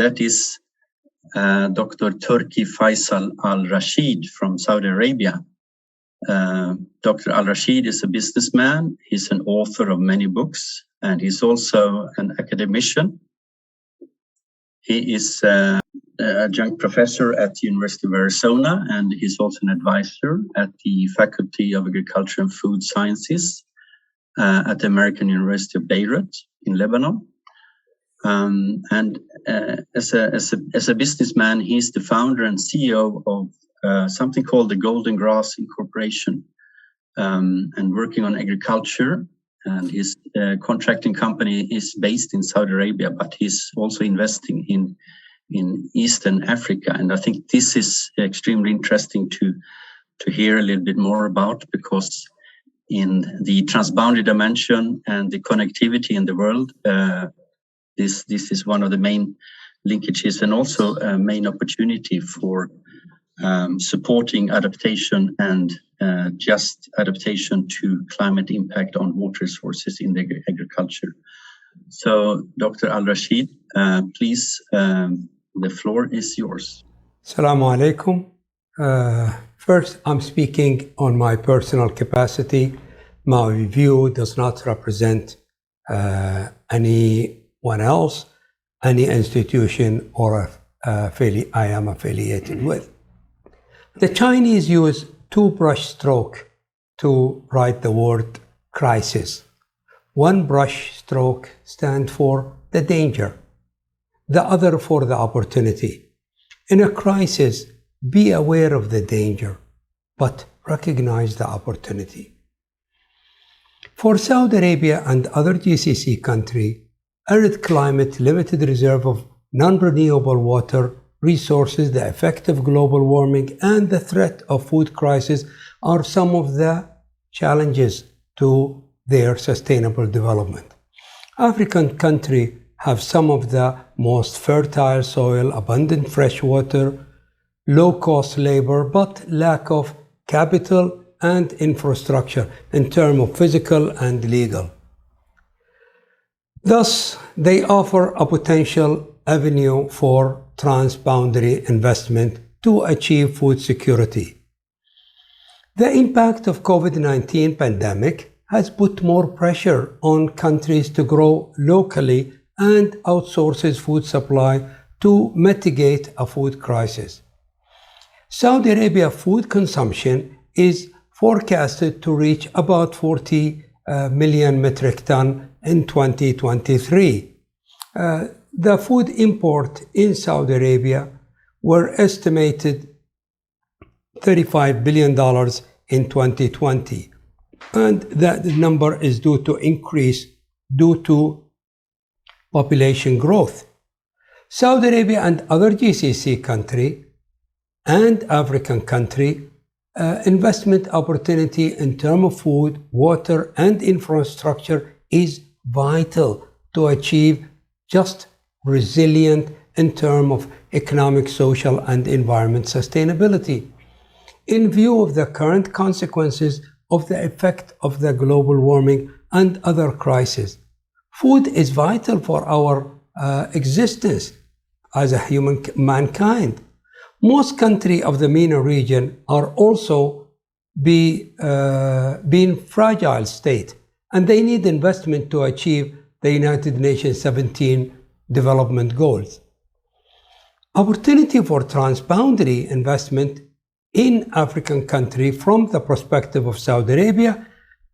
that is Dr. Turki Faisal Al-Rashid from Saudi Arabia. Dr. Al-Rashid is a businessman. He's an author of many books, and he's also an academician. He is an adjunct professor at the University of Arizona, and he's also an advisor at the Faculty of Agriculture and Food Sciences at the American University of Beirut in Lebanon. As a businessman, he's the founder and CEO of something called the Golden Grass Incorporation, and working on agriculture. And his contracting company is based in Saudi Arabia, but he's also investing in Eastern Africa. And I think this is extremely interesting to hear a little bit more about, because in the transboundary dimension and the connectivity in the world, this is one of the main linkages and also a main opportunity for supporting adaptation and just adaptation to climate impact on water resources in the agriculture. So, Dr. Al-Rashid, please, the floor is yours. Assalamu alaikum. First, I'm speaking on my personal capacity. My view does not represent anyone else, any institution or I am affiliated with. The Chinese use two brush stroke to write the word crisis. One brush stroke stands for the danger, the other for the opportunity. In a crisis, be aware of the danger, but recognize the opportunity. For Saudi Arabia and other GCC countries, arid climate, limited reserve of non-renewable water resources, the effect of global warming, and the threat of food crisis are some of the challenges to their sustainable development. African countries have some of the most fertile soil, abundant fresh water, low-cost labor, but lack of capital and infrastructure in terms of physical and legal. Thus, they offer a potential avenue for transboundary investment to achieve food security. The impact of COVID-19 pandemic has put more pressure on countries to grow locally and outsources food supply to mitigate a food crisis. Saudi Arabia food consumption is forecasted to reach about 40 million metric ton in 2023. The food import in Saudi Arabia were estimated $35 billion in 2020. And that number is due to increase due to population growth. Saudi Arabia and other GCC countries and African countries, investment opportunity in terms of food, water, and infrastructure is vital to achieve just resilient in terms of economic, social, and environment sustainability. In view of the current consequences of the effect of the global warming and other crises, food is vital for our existence as a mankind. Most countries of the MENA region are also being fragile state, and they need investment to achieve the United Nations 17 development goals. Opportunity for transboundary investment in African countries from the perspective of Saudi Arabia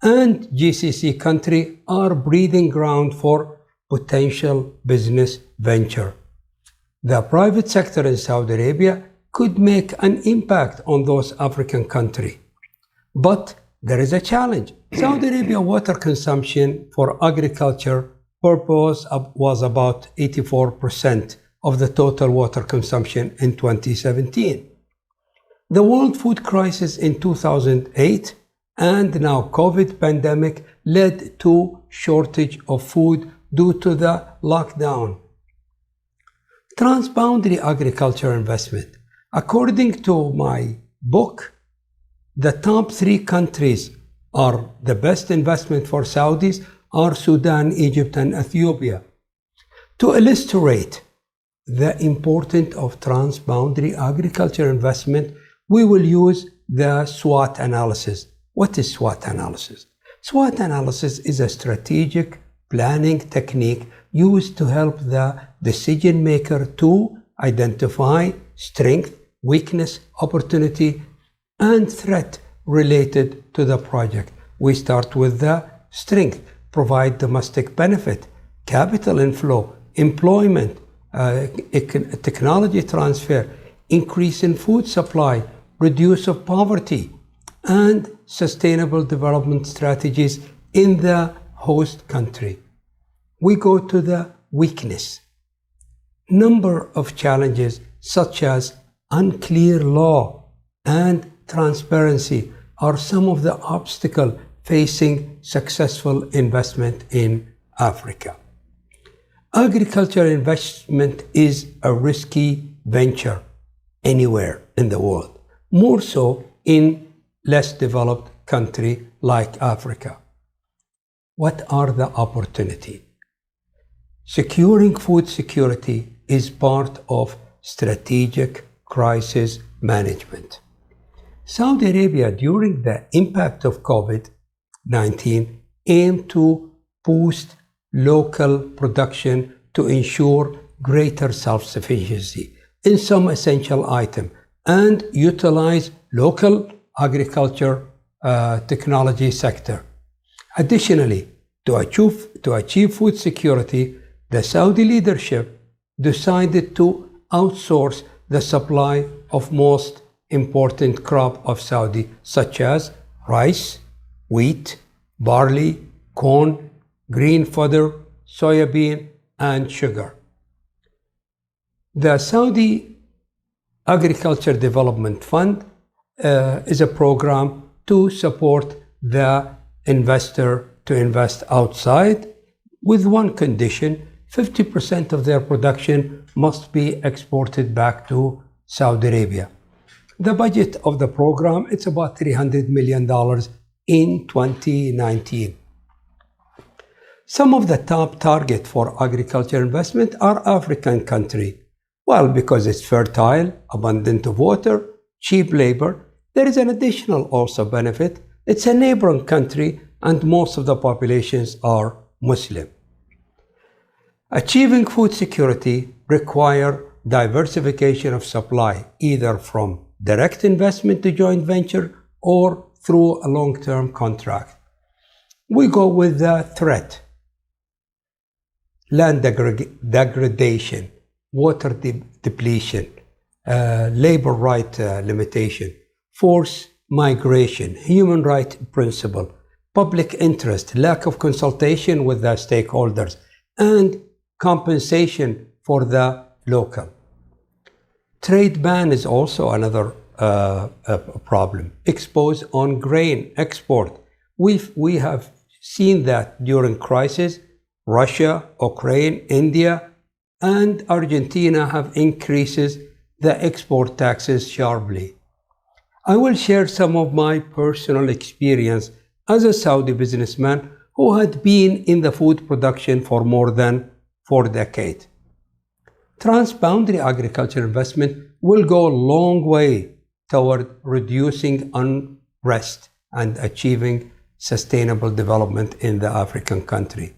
and GCC countries are breeding ground for potential business venture. The private sector in Saudi Arabia could make an impact on those African countries. But there is a challenge. Saudi Arabia water consumption for agriculture purpose was about 84% of the total water consumption in 2017. The world food crisis in 2008 and now COVID pandemic led to shortage of food due to the lockdown. Transboundary agriculture investment. According to my book, the top 3 countries are the best investment for Saudis are Sudan, Egypt, and Ethiopia. To illustrate, the importance of transboundary agriculture investment, we will use the SWOT analysis. What is SWOT analysis? SWOT analysis is a strategic planning technique used to help the decision maker to identify strength, weakness, opportunity, and threat related to the project. We start with the strength: provide domestic benefit, capital inflow, employment, technology transfer, increase in food supply, reduce of poverty, and sustainable development strategies in the host country. We go to the weakness. Number of challenges such as unclear law and transparency are some of the obstacles facing successful investment in Africa. Agriculture investment is a risky venture anywhere in the world, more so in less developed countries like Africa. What are the opportunities? Securing food security is part of strategic crisis management. Saudi Arabia, during the impact of COVID-19, aimed to boost local production to ensure greater self-sufficiency in some essential items and utilize local agriculture technology sector. Additionally, to achieve food security, the Saudi leadership decided to outsource the supply of most important crop of Saudi, such as rice, wheat, barley, corn, green fodder, soybean, and sugar. The Saudi Agriculture Development Fund is a program to support the investor to invest outside with one condition: 50% of their production must be exported back to Saudi Arabia. The budget of the program, it's about $300 million in 2019. Some of the top targets for agriculture investment are African countries. Well, because it's fertile, abundant of water, cheap labor, there is an additional also benefit. It's a neighboring country and most of the populations are Muslim. Achieving food security requires diversification of supply, either from direct investment to joint venture or through a long-term contract. We go with the threat: land degradation, water depletion, labor right limitation, forced migration, human rights principle, public interest, lack of consultation with the stakeholders, and compensation for the local. Trade ban is also another problem. Expose on grain export. We have seen that during crisis, Russia, Ukraine, India, and Argentina have increased the export taxes sharply. I will share some of my personal experience as a Saudi businessman who had been in the food production for more than 4 decades. Transboundary agriculture investment will go a long way toward reducing unrest and achieving sustainable development in the African country.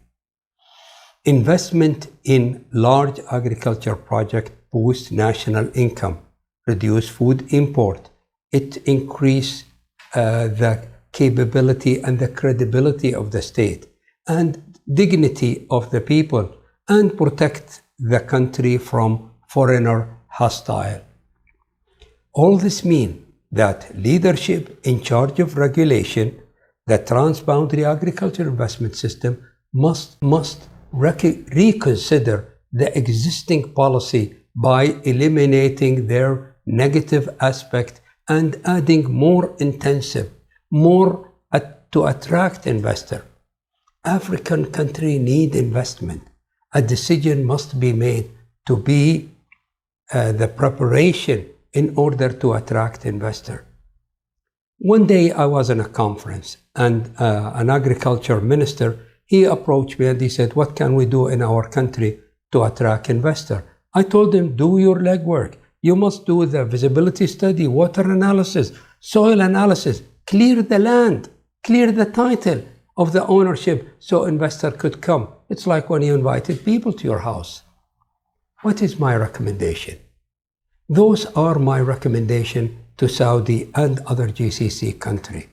Investment in large agriculture projects boosts national income, reduce food import. It increases the capability and the credibility of the state and dignity of the people, and protect the country from foreigner hostile. All this means that leadership in charge of regulation, the transboundary agriculture investment system must reconsider the existing policy by eliminating their negative aspect and adding more intensive, to attract investor. African countries need investment. A decision must be made to be the preparation in order to attract investor. One day I was in a conference and an agriculture minister, he approached me and he said, "What can we do in our country to attract investor?" I told them, do your legwork. You must do the visibility study, water analysis, soil analysis, clear the land, clear the title of the ownership so investor could come. It's like when you invited people to your house. What is my recommendation? Those are my recommendation to Saudi and other GCC country.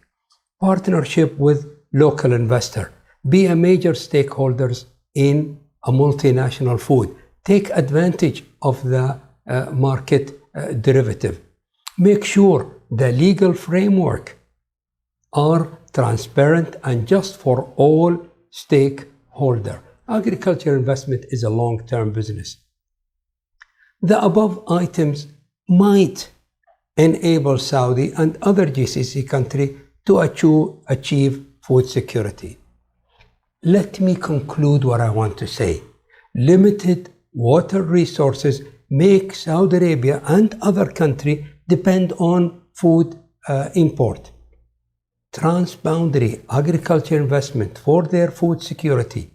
Partnership with local investor. Be a major stakeholders in a multinational food. Take advantage of the market derivative. Make sure the legal framework are transparent and just for all stakeholders. Agriculture investment is a long-term business. The above items might enable Saudi and other GCC countries to achieve food security. Let me conclude what I want to say. Limited water resources make Saudi Arabia and other countries depend on food import. Transboundary agriculture investment for their food security.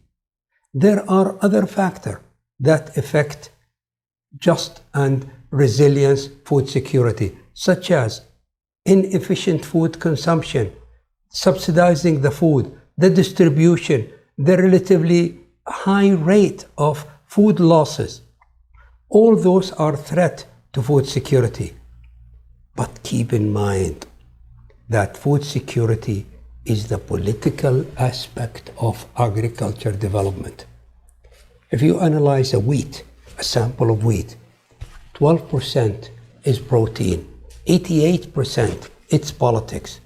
There are other factors that affect just and resilience food security, such as inefficient food consumption, subsidizing the food, the distribution, the relatively high rate of food losses. All those are threat to food security. But keep in mind that food security is the political aspect of agriculture development. If you analyze a sample of wheat, 12% is protein, 88% it's politics.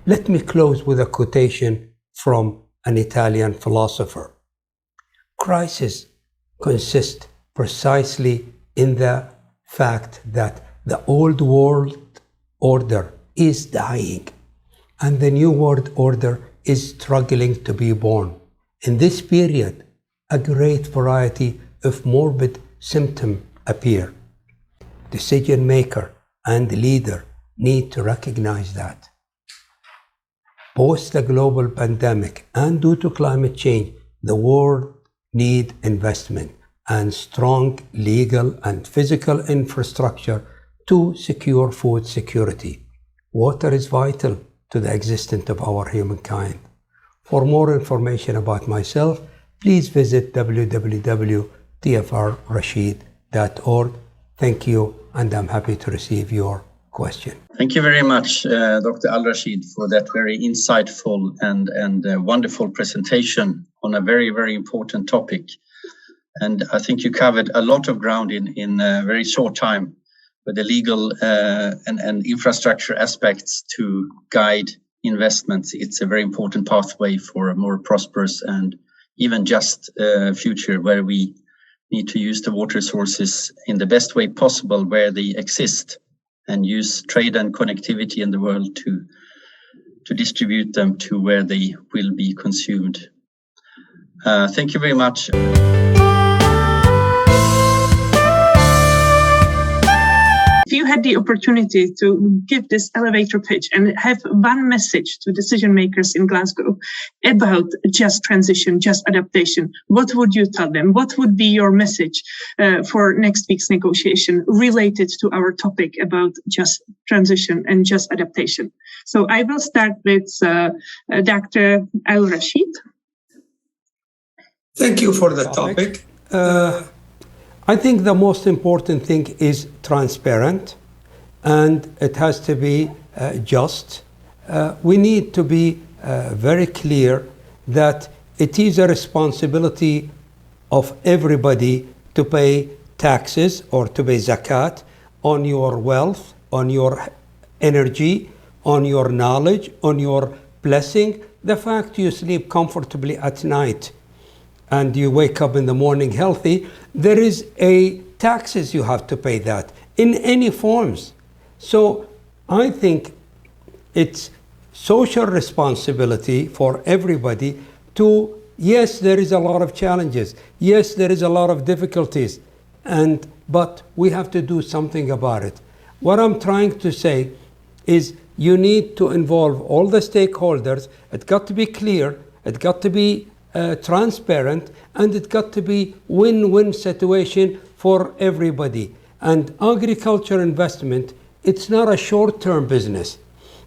Let me close with a quotation from an Italian philosopher. Crisis consists precisely in the fact that the old world order is dying and the new world order is struggling to be born. In this period, a great variety of morbid symptoms appear. Decision maker and leader need to recognize that. Post the global pandemic and due to climate change, the world needs investment and strong legal and physical infrastructure to secure food security. Water is vital to the existence of our humankind. For more information about myself, please visit www.tfrrashid.org. Thank you, and I'm happy to receive your question. Thank you very much, Dr. Al-Rashid, for that very insightful and wonderful presentation on a very, very important topic. And I think you covered a lot of ground in a very short time with the legal and infrastructure aspects to guide investments. It's a very important pathway for a more prosperous and even just future where we need to use the water sources in the best way possible where they exist and use trade and connectivity in the world to distribute them to where they will be consumed. Thank you very much. If you had the opportunity to give this elevator pitch and have one message to decision makers in Glasgow about just transition, just adaptation, what would you tell them? What would be your message for next week's negotiation related to our topic about just transition and just adaptation? So I will start with Dr. Al-Rashid. Thank you for the topic. I think the most important thing is transparent, and it has to be just. We need to be very clear that it is a responsibility of everybody to pay taxes or to pay zakat on your wealth, on your energy, on your knowledge, on your blessing. The fact you sleep comfortably at night and you wake up in the morning healthy, there is a taxes you have to pay that in any forms. So I think it's social responsibility for everybody to, yes, there is a lot of challenges. Yes, there is a lot of difficulties, but we have to do something about it. What I'm trying to say is you need to involve all the stakeholders. It's got to be clear. It's got to be transparent, and it got to be win-win situation for everybody. And agriculture investment, it's not a short-term business.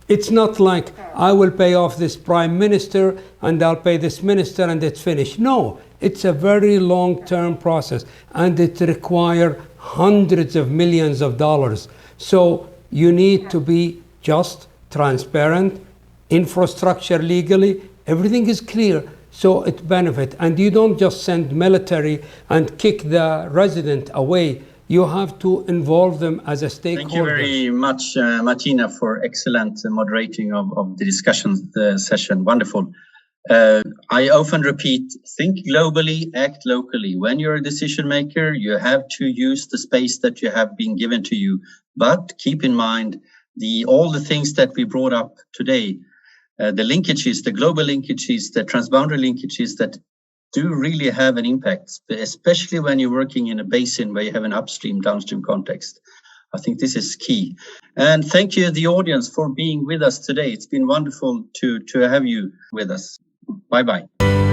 It's not like I will pay off this prime minister and I'll pay this minister and it's finished. No, it's a very long-term process and it requires hundreds of millions of dollars. So you need to be just, transparent, infrastructure legally, everything is clear. So it benefits. And you don't just send military and kick the resident away. You have to involve them as a stakeholder. Thank you very much, Martina, for excellent moderating of the discussion session. Wonderful. I often repeat, think globally, act locally. When you're a decision maker, you have to use the space that you have been given to you. But keep in mind all the things that we brought up today, the linkages, the global linkages, the transboundary linkages that do really have an impact, especially when you're working in a basin where you have an upstream, downstream context. I think this is key. And thank you, the audience, for being with us today. It's been wonderful to have you with us. Bye-bye.